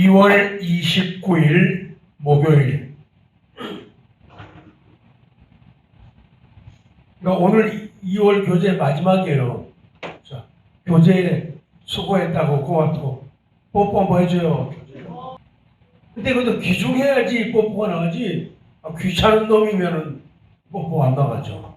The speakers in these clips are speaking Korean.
2월 29일 목요일. 그러니까 오늘 2월 교재 마지막이에요. 자, 교재에 수고했다고 고맙고 뽀뽀 한번 해줘요. 근데 그것도 귀중해야지 뽀뽀가 나가지. 귀찮은 놈이면은 뽀뽀 안 나가죠.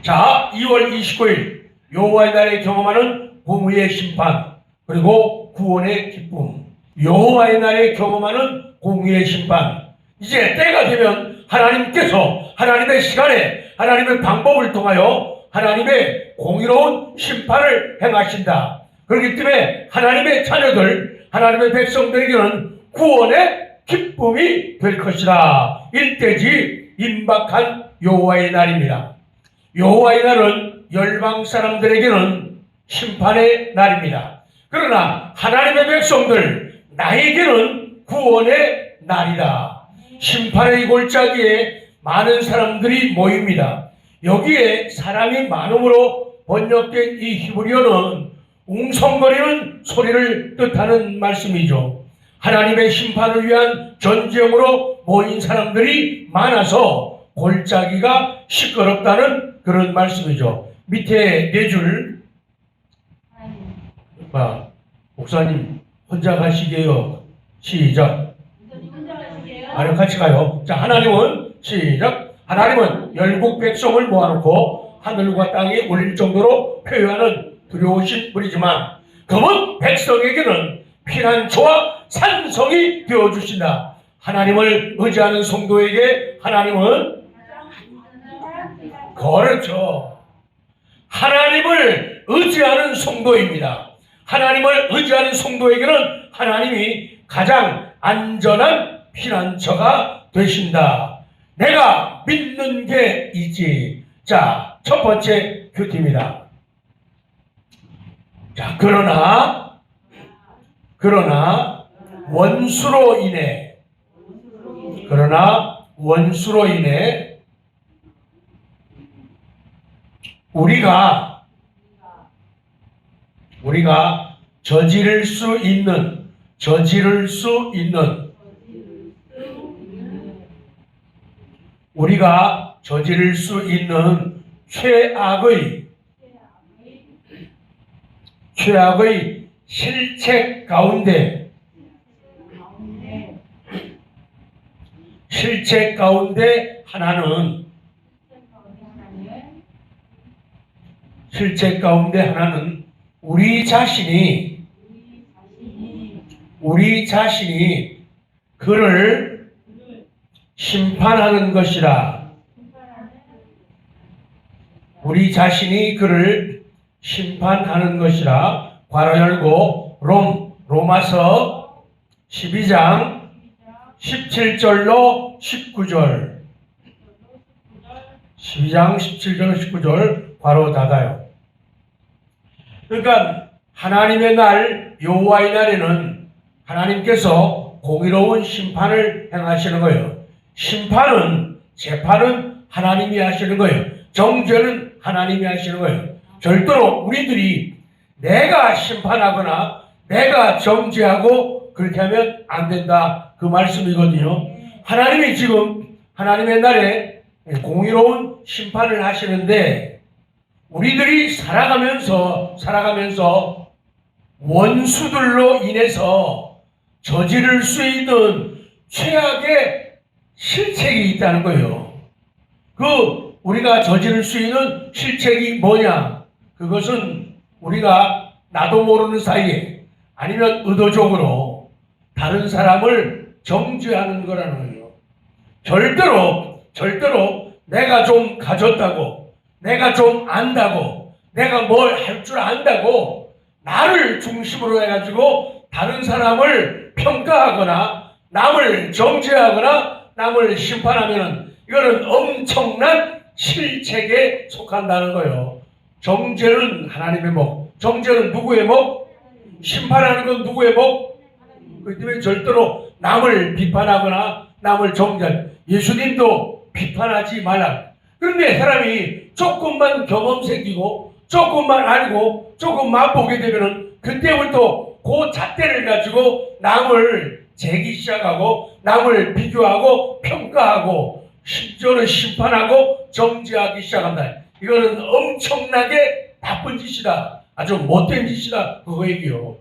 자, 2월 29일 여호와의 날에 경험하는 공의의 심판 그리고 구원의 기쁨. 여호와의 날에 경험하는 공의의 심판. 이제 때가 되면 하나님께서 하나님의 시간에 하나님의 방법을 통하여 하나님의 공의로운 심판을 행하신다. 그렇기 때문에 하나님의 자녀들, 하나님의 백성들에게는 구원의 기쁨이 될 것이다. 일대지 임박한 여호와의 날입니다. 여호와의 날은 열방 사람들에게는 심판의 날입니다. 그러나 하나님의 백성들, 나에게는 구원의 날이다. 심판의 골짜기에 많은 사람들이 모입니다. 여기에 사람이 많음으로 번역된 이 히브리어는 웅성거리는 소리를 뜻하는 말씀이죠. 하나님의 심판을 위한 전쟁으로 모인 사람들이 많아서 골짜기가 시끄럽다는 그런 말씀이죠. 밑에 네 줄, 목사님 혼자 가시게요. 시작. 아니 같이 가요. 자, 하나님은 시작. 하나님은 열국 백성을 모아놓고 하늘과 땅에 올릴 정도로 표현하는 두려우신 분이지만 그분 백성에게는 피난처와 산성이 되어주신다. 하나님을 의지하는 성도에게 하나님은 그렇죠. 하나님을 의지하는 성도입니다. 하나님을 의지하는 성도에게는 하나님이 가장 안전한 피난처가 되신다. 내가 믿는 게 있지. 자, 첫 번째 큐티입니다. 자, 그러나 원수로 인해 우리가 저지를 수 있는 최악의 실책 가운데 하나는 우리 자신이 그를 심판하는 것이라. 우리 자신이 그를 심판하는 것이라. 괄호 열고 로마서 12장 17절로 19절 12장 17절 19절 괄호 닫아요. 그러니까 하나님의 날 여호와의 날에는 하나님께서 공의로운 심판을 행하시는 거예요. 재판은 하나님이 하시는 거예요. 정죄는 하나님이 하시는 거예요. 절대로 우리들이 내가 심판하거나 내가 정죄하고 그렇게 하면 안 된다. 그 말씀이거든요. 하나님이 지금 하나님의 날에 공의로운 심판을 하시는데 우리들이 살아가면서 원수들로 인해서 저지를 수 있는 최악의 실책이 있다는 거예요. 그 우리가 저지를 수 있는 실책이 뭐냐? 그것은 우리가 나도 모르는 사이에 아니면 의도적으로 다른 사람을 정죄하는 거라는 거예요. 절대로 내가 좀 가졌다고, 내가 좀 안다고, 내가 뭘 할 줄 안다고 나를 중심으로 해가지고 다른 사람을 평가하거나 남을 정죄하거나 남을 심판하면 이거는 엄청난 실책에 속한다는 거예요. 정죄는 하나님의 목, 정죄는 누구의 목? 심판하는 건 누구의 목? 그렇기 때문에 절대로 남을 비판하거나 남을 정죄, 예수님도 비판하지 말라. 그런데 사람이 조금만 경험 생기고 조금만 알고 조금 맛보게 되면은 그때부터 그 잣대를 가지고 남을 재기 시작하고 남을 비교하고 평가하고 심지어는 심판하고 정죄하기 시작한다. 이거는 엄청나게 나쁜 짓이다. 아주 못된 짓이다. 그거 얘기요.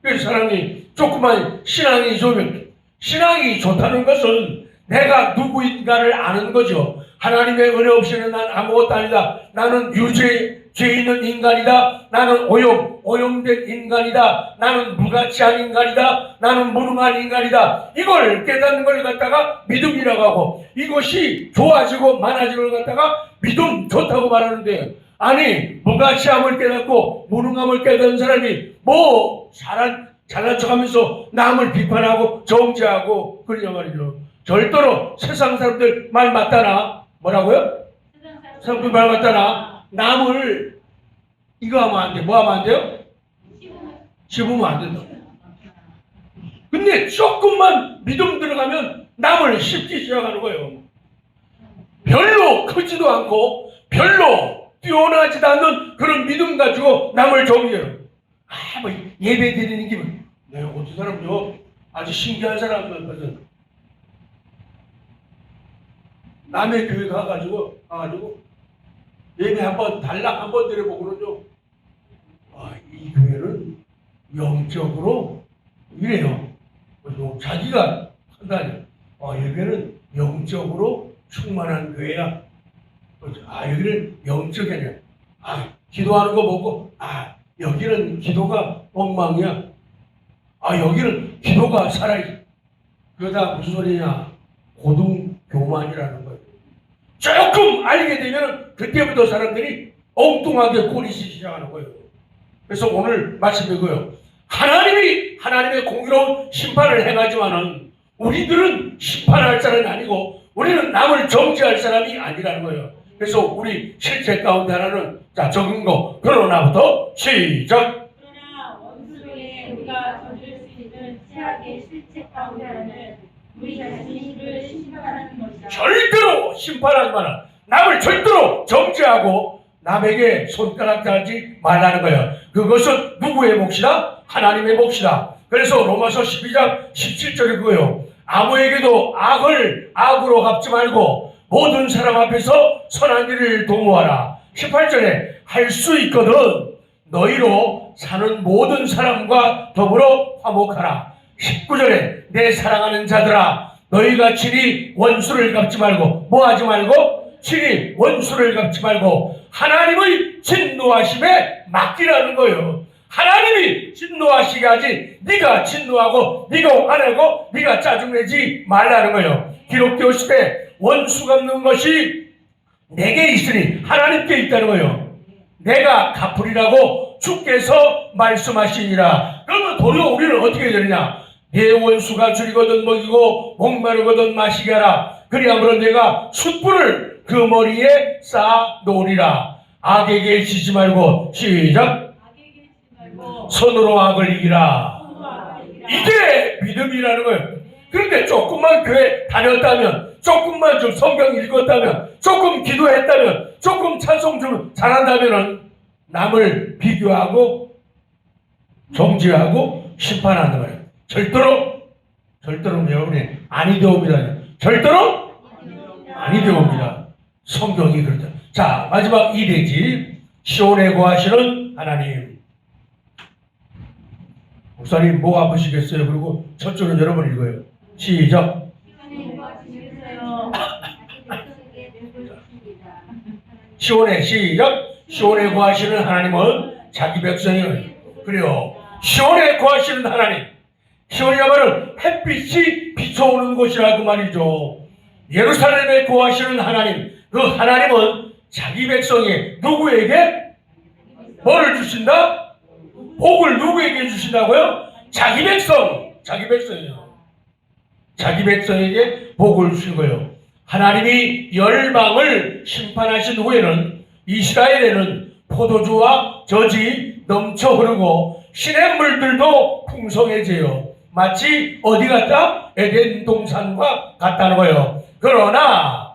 그래서 사람이 조그만 신앙이 좋으면, 신앙이 좋다는 것은 내가 누구인가를 아는 거죠. 하나님의 은혜 없이는 난 아무것도 아니다. 나는 죄 있는 인간이다. 나는 오염된 인간이다. 나는 무가치한 인간이다. 나는 무능한 인간이다. 이걸 깨닫는 걸 갖다가 믿음이라고 하고, 이것이 좋아지고 많아지는 걸 갖다가 믿음 좋다고 말하는데, 아니 무가치함을 깨닫고 무능함을 깨닫는 사람이 뭐 잘난 척하면서 남을 비판하고 정죄하고 그러냐 말이죠. 절대로 세상 사람들 말 맞다나. 뭐라고요? 사람들 말 맞다나. 남을 이거 하면 안 돼. 뭐 하면 안 돼요? 씹으면 안 된다. 근데 조금만 믿음 들어가면 남을 씹기 시작하는 거예요. 별로 크지도 않고 별로 뛰어나지도 않는 그런 믿음 가지고 남을 정죄해요. 뭐 예배 드리는 기분. 네, 어떤 사람요 아주 신기한 사람이거든. 남의 교회 가가지고 예배 한번 달랑 한번 드려보고는요. 이 교회는 영적으로 이래요. 자기가 판단해요. 예배는 영적으로 충만한 교회야. 여기는 영적이 아니야. 기도하는 거 보고, 여기는 기도가 엉망이야. 여기는 기도가 살아있어. 그러다 무슨 소리냐? 고등교만이라는 거예요. 조금 알게 되면 그때부터 사람들이 엉뚱하게 꼬리시기 시작하는 거예요. 그래서 오늘 말씀 이거예요. 하나님의 공의로운 심판을 행하지만은 우리들은 심판할 사람이 아니고 우리는 남을 정죄할 사람이 아니라는 거예요. 그래서 우리 실제 가운데 하나는 적은 거 그러나부터 시작. 그러나 원수 중에 우리가 저질 수 있는 최악의 실체 가운데 하나는 우리 자신을 심판하는 것이다. 절대로 심판하지 마라. 남을 절대로 정죄하고 남에게 손가락 달지 말라는 거예요. 그것은 누구의 몫이다? 하나님의 몫이다. 그래서 로마서 12장 17절에 그거예요. 아무에게도 악으로 갚지 말고 모든 사람 앞에서 선한 일을 도모하라. 18절에 할 수 있거든 너희로 사는 모든 사람과 더불어 화목하라. 19절에 내 사랑하는 자들아 너희가 친히 원수를 갚지 말고 뭐 하지 말고 친히 원수를 갚지 말고 하나님의 진노하심에 맡기라는 거예요. 하나님이 진노하시게 하지 네가 진노하고 네가 화내고 네가 짜증내지 말라는 거예요. 기록되었을 원수 갚는 것이 내게 있으니 하나님께 있다는 거예요. 내가 갚으리라고 주께서 말씀하시니라. 그러면 도리어 우리는 어떻게 되느냐? 내 원수가 줄이거든 먹이고 목마르거든 마시게 하라. 그리하므로 내가 숯불을 그 머리에 쌓아 놓으리라. 악에게 지지 말고 시작. 손으로 악을 이기라. 이게 믿음이라는 거예요. 그런데 조금만 교회 다녔다면, 조금만 좀 성경 읽었다면, 조금 기도했다면, 조금 찬송 좀 잘한다면 남을 비교하고 정죄하고 심판하는 거예요. 절대로 여러분이 아니 되옵니다. 절대로 아니 되옵니다. 성경이 그렇다. 자, 마지막 2대지 시온에 거하시는 하나님. 목사님 목 아프시겠어요? 그리고 첫 줄은 여러분 읽어요. 시작. 시온에 시작. 시온에 거하시는 하나님은 자기 백성이에요. 그래요. 시온에 거하시는 하나님. 시온이야말로 햇빛이 비춰오는 곳이라고 말이죠. 예루살렘에 거하시는 하나님. 그 하나님은 자기 백성이 누구에게 뭐를 주신다? 복을 누구에게 주신다고요? 자기 백성이에요. 자기 백성에게 복을 주신 거예요. 하나님이 열방을 심판하신 후에는 이스라엘에는 포도주와 젖이 넘쳐 흐르고 시냇물들도 풍성해져요. 마치 어디 같다? 에덴 동산과 같다는 거예요. 그러나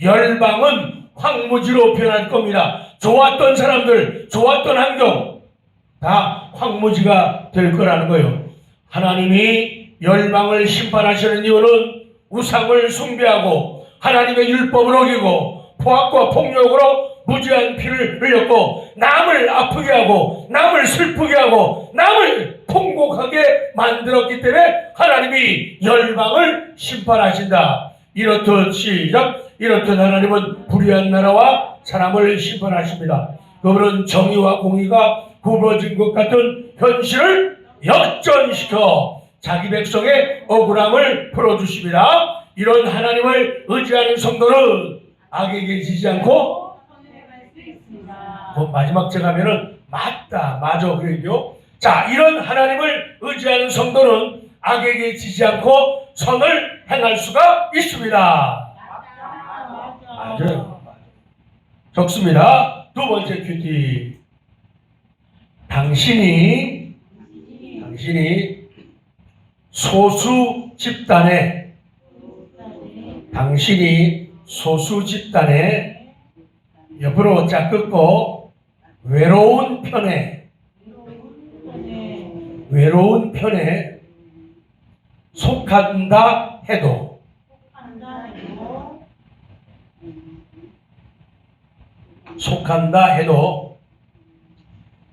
열방은 황무지로 변할 겁니다. 좋았던 사람들, 좋았던 환경 다 황무지가 될 거라는 거예요. 하나님이 열방을 심판하시는 이유는 우상을 숭배하고 하나님의 율법을 어기고 포악과 폭력으로 무지한 피를 흘렸고 남을 아프게 하고 남을 슬프게 하고 남을 통곡하게 만들었기 때문에 하나님이 열방을 심판하신다. 이렇듯 시작. 이렇듯 하나님은 불의한 나라와 사람을 심판하십니다. 그분은 정의와 공의가 굽어진 것 같은 현실을 역전시켜 자기 백성의 억울함을 풀어주십니다. 이런 하나님을 의지하는 성도는 악에게 지지 않고 마지막 제 가면은 맞다 맞아 그래요. 자, 이런 하나님을 의지하는 성도는 악에게 지지 않고 선을 행할 수가 있습니다. 맞아요. 적습니다. 두 번째 큐티. 당신이 소수 집단에 옆으로 짝 긋고 외로운 편에 속한다 해도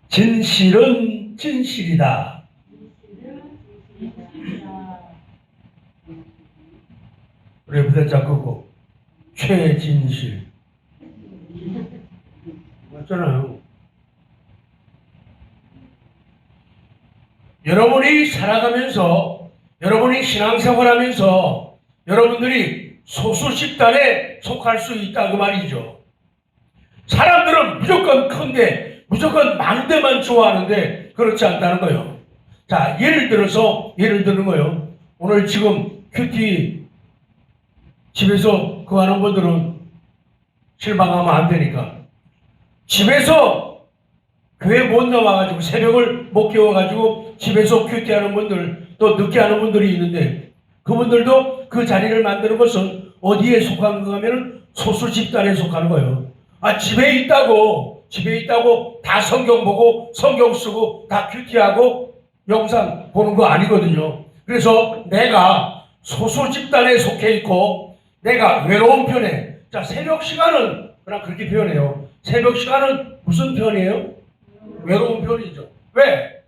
진실은 진실이다. 우리 옆에다 짝 긋고 최진실 맞잖아요. 여러분이 살아가면서 여러분이 신앙생활하면서 여러분들이 소수 집단에 속할 수 있다 그 말이죠. 사람들은 무조건 큰데 무조건 많은 데만 좋아하는데 그렇지 않다는 거예요. 자, 예를 드는 거예요. 오늘 지금 큐티 집에서 그거 하는 분들은 실망하면 안 되니까 집에서 교회 못 나와가지고 새벽을 못 깨워가지고 집에서 큐티하는 분들 또 늦게 하는 분들이 있는데 그분들도 그 자리를 만드는 것은 어디에 속한 거 하면은 소수 집단에 속하는 거예요. 집에 있다고 다 성경 보고 성경 쓰고 다 큐티하고 영상 보는 거 아니거든요. 그래서 내가 소수 집단에 속해 있고 내가 외로운 편에 자 새벽 시간은 그냥 그렇게 표현해요. 새벽 시간은 무슨 편이에요? 외로운 편이죠. 왜?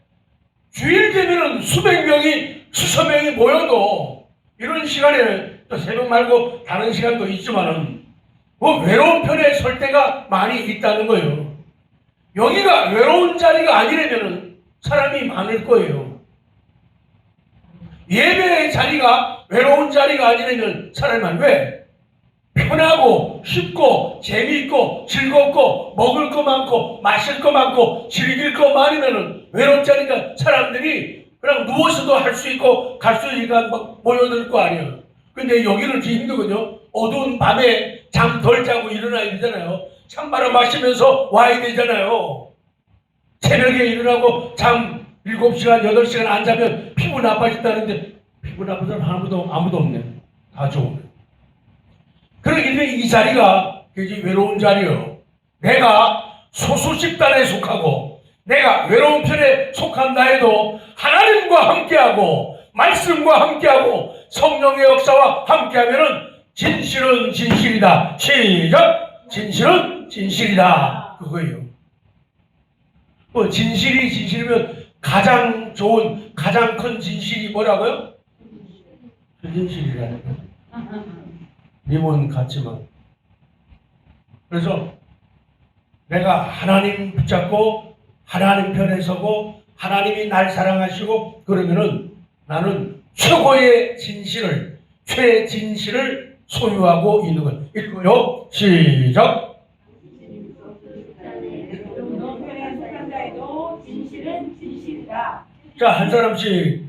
주일 되면은 수백 명이 수천 명이 모여도 이런 시간에는 또 새벽 말고 다른 시간도 있지만은 외로운 편에 설 때가 많이 있다는 거예요. 여기가 외로운 자리가 아니라면은 사람이 많을 거예요. 예배의 자리가 외로운 자리가 아니라면 사람이 많아요. 왜? 편하고 쉽고 재미있고 즐겁고 먹을 거 많고 마실 거 많고 즐길 거 많으면은 외롭자니까 사람들이 그냥 누워서도 할 수 있고 갈 수 있으니까 막 모여들 거 아니에요. 근데 여기는 좀 힘들거든요. 어두운 밤에 잠 덜 자고 일어나야 되잖아요. 찬바람 마시면서 와야 되잖아요. 새벽에 일어나고 잠 7시간 8시간 안 자면 피부 나빠진다는데 피부 나쁜 사람 아무도 없네. 다 좋네. 그러기 때문에 이 자리가 굉장히 외로운 자리예요. 내가 소수 집단에 속하고 내가 외로운 편에 속한다 해도 하나님과 함께하고 말씀과 함께하고 성령의 역사와 함께하면은 진실은 진실이다. 시작! 진실은 진실이다. 그거예요. 진실이면 가장 좋은 가장 큰 진실이 뭐라고요? 진실이라는 거예요. 님은 같지만 그래서 내가 하나님 붙잡고 하나님 편에 서고 하나님이 날 사랑하시고 그러면은 나는 최고의 진실을 최진실을 소유하고 있는 거예요. 읽고요. 시작. 진실은 진실이다. 자, 한 사람씩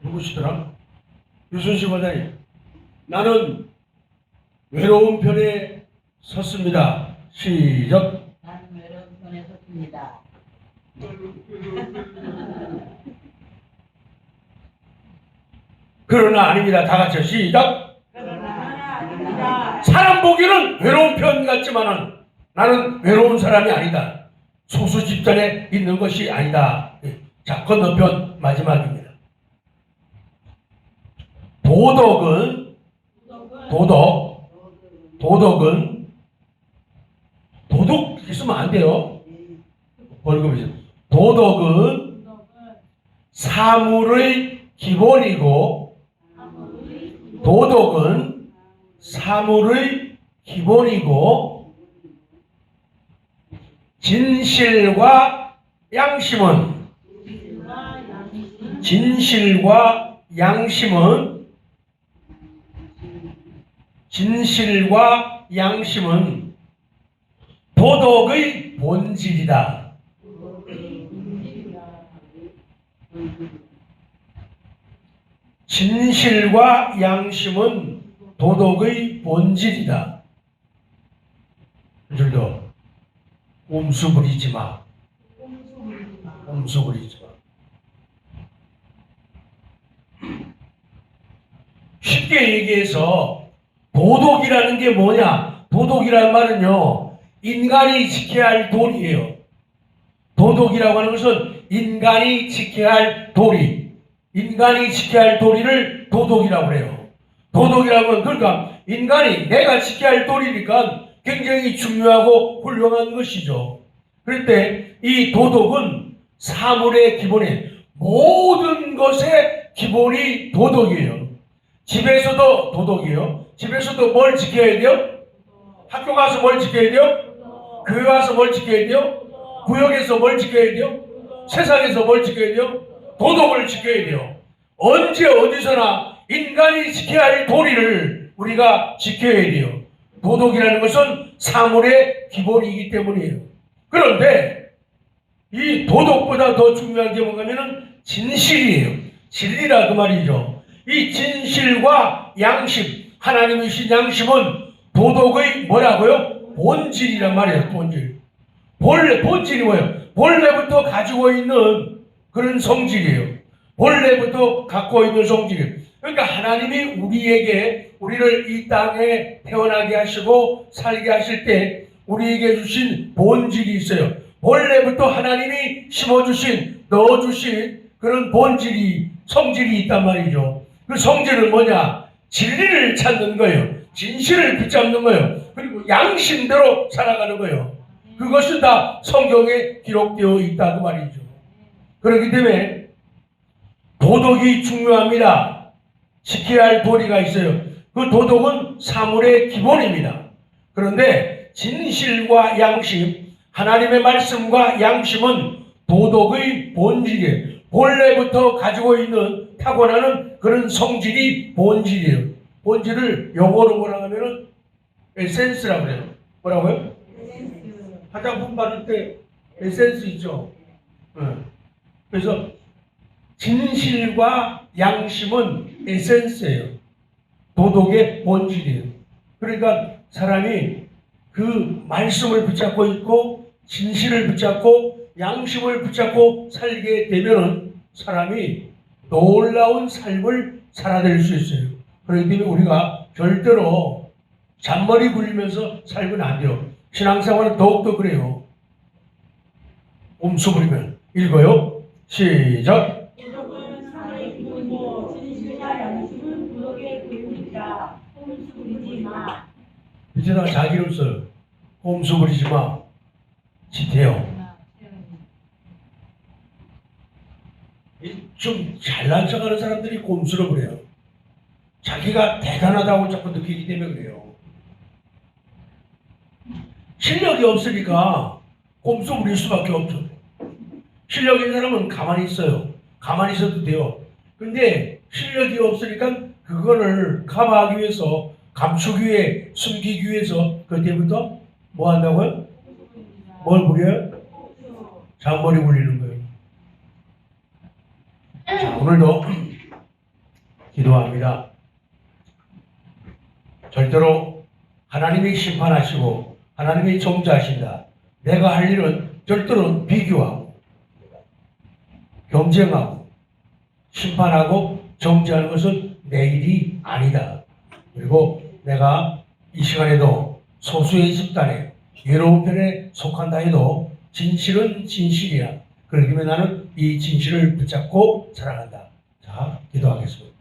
누구시더라? 유순식 원장님. 나는 외로운 편에 섰습니다. 시작. 나는 외로운 편에 섰습니다. 그러나 아닙니다. 다 같이 시작. 그러나 아닙니다. 사람 보기는 외로운 편 같지만은 나는 외로운 사람이 아니다. 소수 집단에 있는 것이 아니다. 자, 건너편 마지막입니다. 도덕은 도덕 있으면 안 돼요. 벌금이죠. 도덕은 사물의 기본이고 도덕은 사물의 기본이고 진실과 양심은 진실과 양심은 도덕의 본질이다. 진실과 양심은 도덕의 본질이다. 줄도 꼼수 부리지 마. 꼼수 부리지 마. 쉽게 얘기해서 도덕이라는 게 뭐냐? 도덕이라는 말은요, 인간이 지켜야 할 도리예요. 도덕이라고 하는 것은 인간이 지켜야 할 도리. 인간이 지켜야 할 도리를 도덕이라고 해요. 도덕이라고 하면 그러니까 인간이 내가 지켜야 할 도리니까 굉장히 중요하고 훌륭한 것이죠. 그럴 때 이 도덕은 사물의 기본에 모든 것의 기본이 도덕이에요. 집에서도 도덕이에요. 집에서도 뭘 지켜야 돼요? 학교 가서 뭘 지켜야 돼요? 교회 가서 뭘 지켜야 돼요? 구역에서 뭘 지켜야 돼요? 세상에서 뭘 지켜야 돼요? 도덕을 지켜야 돼요. 언제 어디서나 인간이 지켜야 할 도리를 우리가 지켜야 돼요. 도덕이라는 것은 사물의 기본이기 때문이에요. 그런데 이 도덕보다 더 중요한 게 뭔가면은 진실이에요. 진리라 그 말이죠. 이 진실과 양심, 하나님의 신 양심은 도덕의 뭐라고요? 본질이란 말이에요. 본질. 본질이 뭐예요? 본래부터 가지고 있는 그런 성질이에요. 본래부터 갖고 있는 성질이에요. 그러니까 하나님이 우리를 이 땅에 태어나게 하시고 살게 하실 때 우리에게 주신 본질이 있어요. 본래부터 하나님이 심어주신, 넣어주신 그런 성질이 있단 말이죠. 그 성질은 뭐냐? 진리를 찾는 거예요. 진실을 붙잡는 거예요. 그리고 양심대로 살아가는 거예요. 그것이 다 성경에 기록되어 있다고 말이죠. 그렇기 때문에 도덕이 중요합니다. 지켜야 할 도리가 있어요. 그 도덕은 사물의 기본입니다. 그런데 진실과 양심, 하나님의 말씀과 양심은 도덕의 본질이에요. 본래부터 가지고 있는 타고나는 그런 성질이 본질이에요. 본질을 영어로 뭐라고 하면은 에센스라고 해요. 뭐라고요? 화장품 바를 때 에센스 있죠. 그래서 진실과 양심은 에센스예요. 도덕의 본질이에요. 그러니까 사람이 그 말씀을 붙잡고 있고 진실을 붙잡고 양심을 붙잡고 살게 되면은 사람이 놀라운 삶을 살아낼 수 있어요. 그렇기 때문에 우리가 절대로 잔머리 굴리면서 살면 안 돼요. 신앙생활은 더욱더 그래요. 꼼수 부리면. 읽어요. 시작. 도덕은 사물의 기본이고 진실과 양심은 도덕의 본질이다. 꼼수 부리지 마. 밑에다가 자기 이름 써요. 꼼수 부리지 마. 지태요. 좀 잘난 척하는 사람들이 꼼수를 부려요. 자기가 대단하다고 자꾸 느끼기 때문에 그래요. 실력이 없으니까 꼼수 부릴 수밖에 없죠. 실력 있는 사람은 가만히 있어요. 가만히 있어도 돼요. 근데 실력이 없으니까 그거를 커버하기 위해서, 감추기 위해, 숨기기 위해서 그때부터 뭐 한다고요? 뭘 부려요? 잔머리 굴리는 거예요. 자, 오늘도 기도합니다. 절대로 하나님이 심판하시고 하나님이 정죄하신다. 내가 할 일은 절대로 비교하고 경쟁하고 심판하고 정죄하는 것은 내 일이 아니다. 그리고 내가 이 시간에도 소수의 집단에 외로운 편에 속한다 해도 진실은 진실이야. 그렇기 때문에 나는 이 진실을 붙잡고 살아간다. 자, 기도하겠습니다.